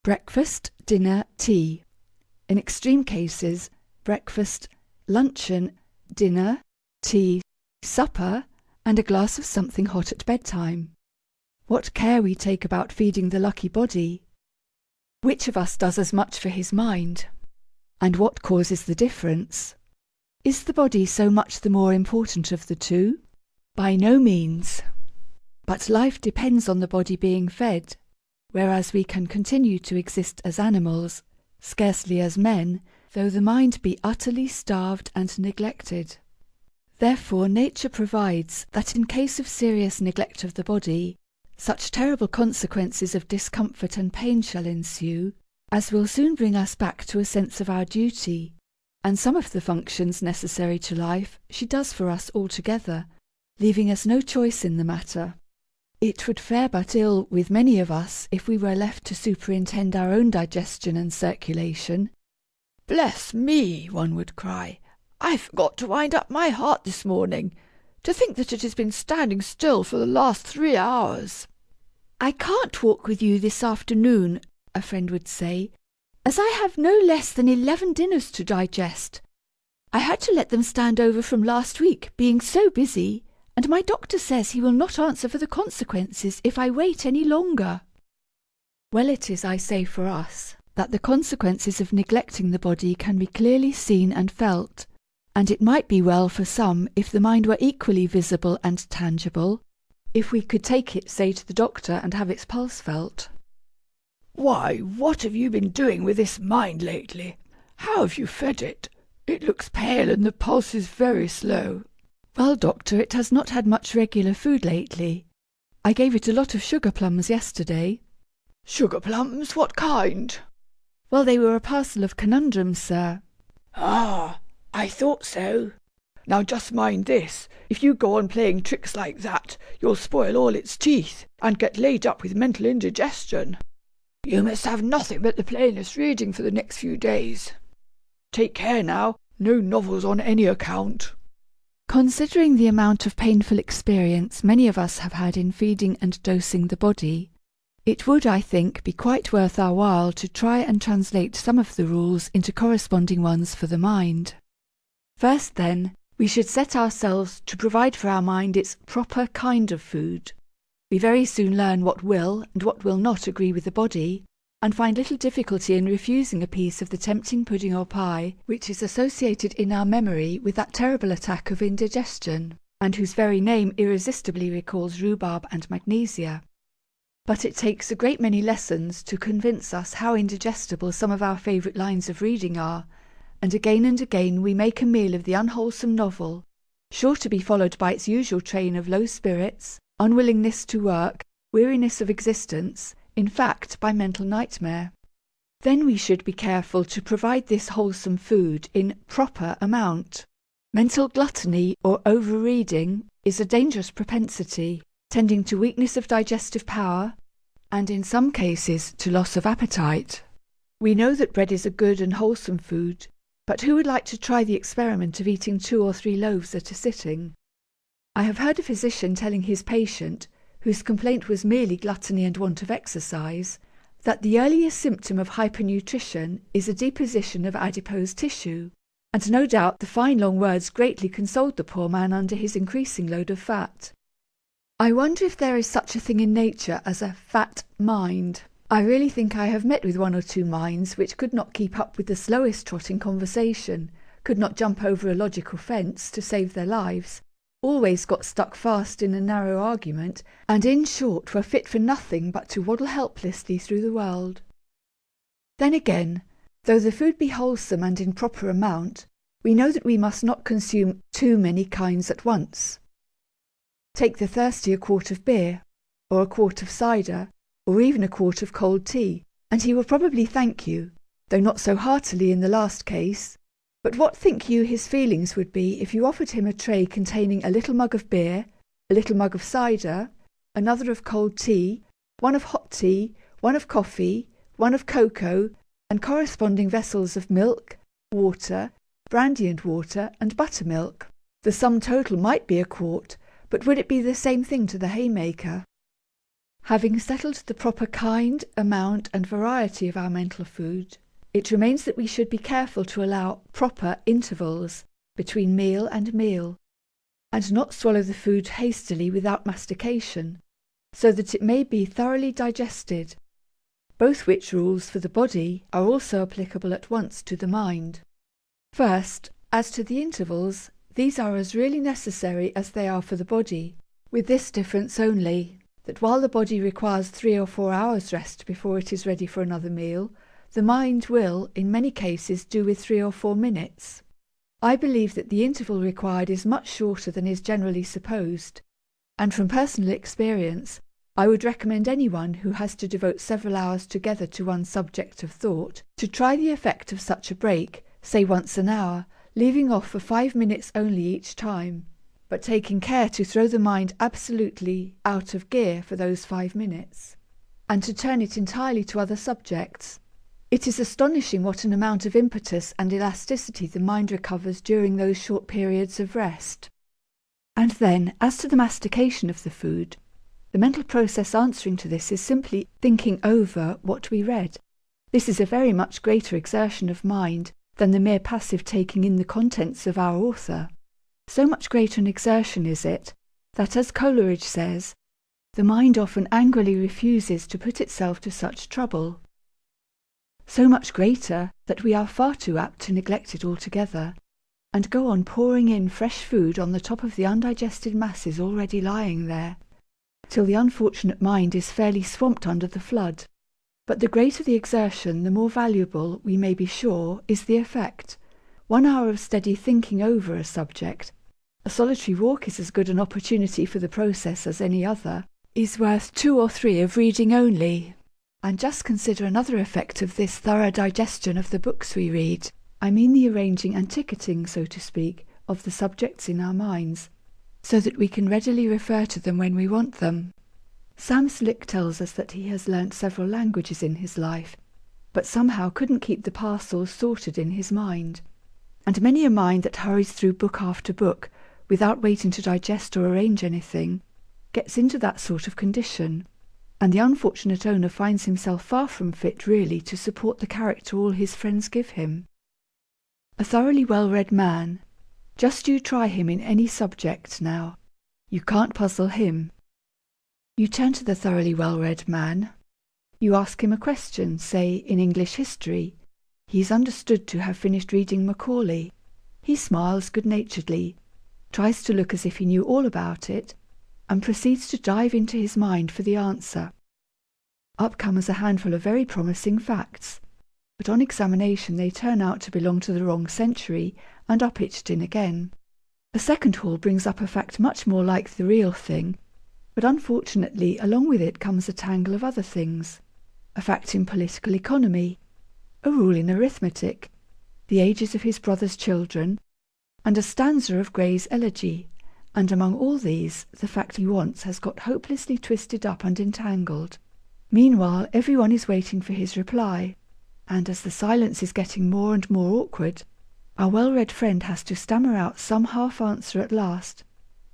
breakfast, dinner, tea. In extreme cases, breakfast, luncheon, dinner, tea, supper, and a glass of something hot at bedtime. What care we take about feeding the lucky body! Which of us does as much for his mind? And what causes the difference? Is the body so much the more important of the two? By no means. But life depends on the body being fed, whereas we can continue to exist as animals, scarcely as men, though the mind be utterly starved and neglected. Therefore nature provides that in case of serious neglect of the body, such terrible consequences of discomfort and pain shall ensue, as will soon bring us back to a sense of our duty, and some of the functions necessary to life she does for us altogether, leaving us no choice in the matter. It would fare but ill with many of us if we were left to superintend our own digestion and circulation. "Bless me," one would cry, "I forgot to wind up my heart this morning. To think that it has been standing still for the last 3 hours." "I can't walk with you this afternoon," a friend would say, "as I have no less than 11 dinners to digest. I had to let them stand over from last week, being so busy, and my doctor says he will not answer for the consequences if I wait any longer." Well it is, I say, for us, that the consequences of neglecting the body can be clearly seen and felt, and it might be well for some if the mind were equally visible and tangible, if we could take it, say, to the doctor and have its pulse felt. "Why, what have you been doing with this mind lately? How have you fed it? It looks pale and the pulse is very slow." "Well, doctor, it has not had much regular food lately. I gave it a lot of sugar plums yesterday." "Sugar plums? What kind?" "Well, they were a parcel of conundrums, sir." "Ah, I thought so. Now just mind this, if you go on playing tricks like that, you'll spoil all its teeth, and get laid up with mental indigestion. You must have nothing but the plainest reading for the next few days. Take care now, no novels on any account." Considering the amount of painful experience many of us have had in feeding and dosing the body, it would, I think, be quite worth our while to try and translate some of the rules into corresponding ones for the mind. First, then, we should set ourselves to provide for our mind its proper kind of food. We very soon learn what will and what will not agree with the body, and find little difficulty in refusing a piece of the tempting pudding or pie which is associated in our memory with that terrible attack of indigestion, and whose very name irresistibly recalls rhubarb and magnesia. But it takes a great many lessons to convince us how indigestible some of our favourite lines of reading are, and again we make a meal of the unwholesome novel, sure to be followed by its usual train of low spirits, unwillingness to work, weariness of existence, in fact, by mental nightmare. Then we should be careful to provide this wholesome food in proper amount. Mental gluttony or over-reading is a dangerous propensity, tending to weakness of digestive power, and in some cases to loss of appetite. We know that bread is a good and wholesome food, but who would like to try the experiment of eating 2 or 3 loaves at a sitting? I have heard a physician telling his patient, whose complaint was merely gluttony and want of exercise, that the earliest symptom of hypernutrition is a deposition of adipose tissue, and no doubt the fine long words greatly consoled the poor man under his increasing load of fat. I wonder if there is such a thing in nature as a fat mind. I really think I have met with 1 or 2 minds which could not keep up with the slowest trot in conversation, could not jump over a logical fence to save their lives, always got stuck fast in a narrow argument, and in short were fit for nothing but to waddle helplessly through the world. Then again, though the food be wholesome and in proper amount, we know that we must not consume too many kinds at once. Take the thirsty a quart of beer, or a quart of cider, or even a quart of cold tea, and he will probably thank you, though not so heartily in the last case. But what think you his feelings would be if you offered him a tray containing a little mug of beer, a little mug of cider, another of cold tea, 1 of hot tea, 1 of coffee, 1 of cocoa, and corresponding vessels of milk, water, brandy and water, and buttermilk? The sum total might be a quart, but would it be the same thing to the haymaker? Having settled the proper kind, amount, and variety of our mental food, it remains that we should be careful to allow proper intervals between meal and meal, and not swallow the food hastily without mastication, so that it may be thoroughly digested, both which rules for the body are also applicable at once to the mind. First, as to the intervals, these are as really necessary as they are for the body, with this difference only, that while the body requires 3 or 4 hours rest before it is ready for another meal, the mind will, in many cases, do with 3 or 4 minutes. I believe that the interval required is much shorter than is generally supposed, and from personal experience, I would recommend anyone who has to devote several hours together to one subject of thought to try the effect of such a break, say once an hour, leaving off for 5 minutes only each time, but taking care to throw the mind absolutely out of gear for those 5 minutes, and to turn it entirely to other subjects. It is astonishing what an amount of impetus and elasticity the mind recovers during those short periods of rest. And then, as to the mastication of the food, the mental process answering to this is simply thinking over what we read. This is a very much greater exertion of mind than the mere passive taking in the contents of our author. So much greater an exertion is it, that, as Coleridge says, the mind often angrily refuses to put itself to such trouble. So much greater that we are far too apt to neglect it altogether, and go on pouring in fresh food on the top of the undigested masses already lying there, till the unfortunate mind is fairly swamped under the flood. But the greater the exertion, the more valuable, we may be sure, is the effect. 1 hour of steady thinking over a subject, a solitary walk is as good an opportunity for the process as any other, is worth 2 or 3 of reading only. And just consider another effect of this thorough digestion of the books we read. I mean the arranging and ticketing, so to speak, of the subjects in our minds, so that we can readily refer to them when we want them. Sam Slick tells us that he has learnt several languages in his life, but somehow couldn't keep the parcels sorted in his mind. And many a mind that hurries through book after book, without waiting to digest or arrange anything, gets into that sort of condition, and the unfortunate owner finds himself far from fit really to support the character all his friends give him. A thoroughly well-read man, just you try him in any subject now. You can't puzzle him. You turn to the thoroughly well-read man. You ask him a question, say, in English history. He is understood to have finished reading Macaulay. He smiles good-naturedly, tries to look as if he knew all about it, and proceeds to dive into his mind for the answer. Up comes a handful of very promising facts, but on examination they turn out to belong to the wrong century, and are pitched in again. A second haul brings up a fact much more like the real thing, but unfortunately along with it comes a tangle of other things, a fact in political economy, a rule in arithmetic, the ages of his brother's children, and a stanza of Gray's elegy, and among all these the fact he wants has got hopelessly twisted up and entangled. Meanwhile everyone is waiting for his reply, and as the silence is getting more and more awkward, our well-read friend has to stammer out some half-answer at last,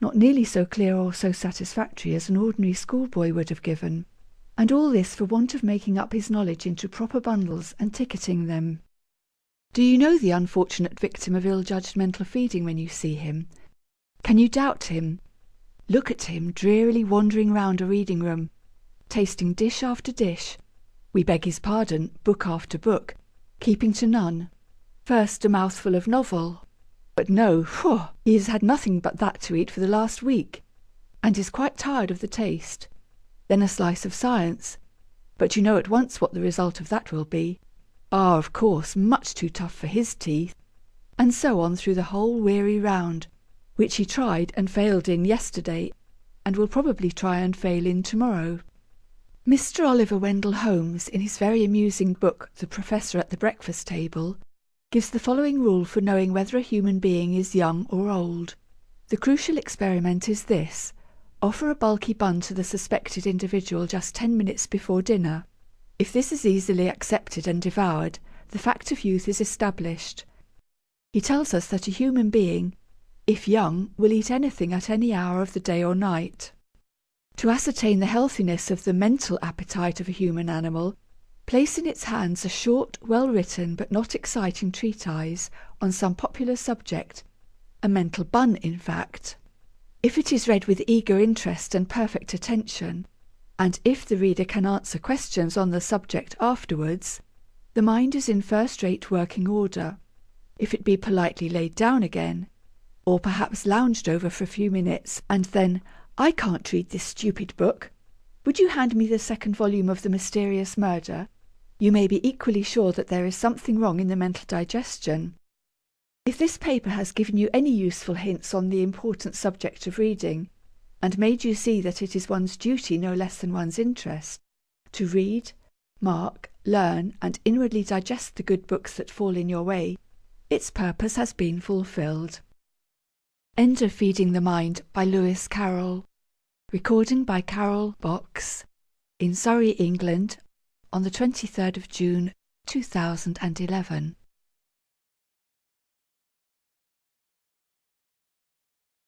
not nearly so clear or so satisfactory as an ordinary schoolboy would have given, and all this for want of making up his knowledge into proper bundles and ticketing them. Do you know the unfortunate victim of ill-judged mental feeding when you see him? Can you doubt him? Look at him drearily wandering round a reading room, tasting dish after dish, we beg his pardon, book after book, keeping to none. First a mouthful of novel, but no, he has had nothing but that to eat for the last week, and is quite tired of the taste. Then a slice of science, but you know at once what the result of that will be. Of course, much too tough for his teeth. And so on through the whole weary round, which he tried and failed in yesterday, and will probably try and fail in tomorrow. Mr. Oliver Wendell Holmes, in his very amusing book The Professor at the Breakfast Table, gives the following rule for knowing whether a human being is young or old. The crucial experiment is this: offer a bulky bun to the suspected individual just 10 minutes before dinner. If this is easily accepted and devoured, the fact of youth is established. He tells us that a human being, if young, will eat anything at any hour of the day or night. To ascertain the healthiness of the mental appetite of a human animal, place in its hands a short, well-written but not exciting treatise on some popular subject, a mental bun in fact. If it is read with eager interest and perfect attention, and if the reader can answer questions on the subject afterwards, the mind is in first-rate working order. If it be politely laid down again, or perhaps lounged over for a few minutes, and then, "I can't read this stupid book. Would you hand me the second volume of The Mysterious Murder?" you may be equally sure that there is something wrong in the mental digestion. If this paper has given you any useful hints on the important subject of reading, and made you see that it is one's duty no less than one's interest, to read, mark, learn, and inwardly digest the good books that fall in your way, its purpose has been fulfilled. End of Feeding the Mind by Lewis Carroll. Recording by Carol Box in Surrey, England, on the 23rd of June, 2011.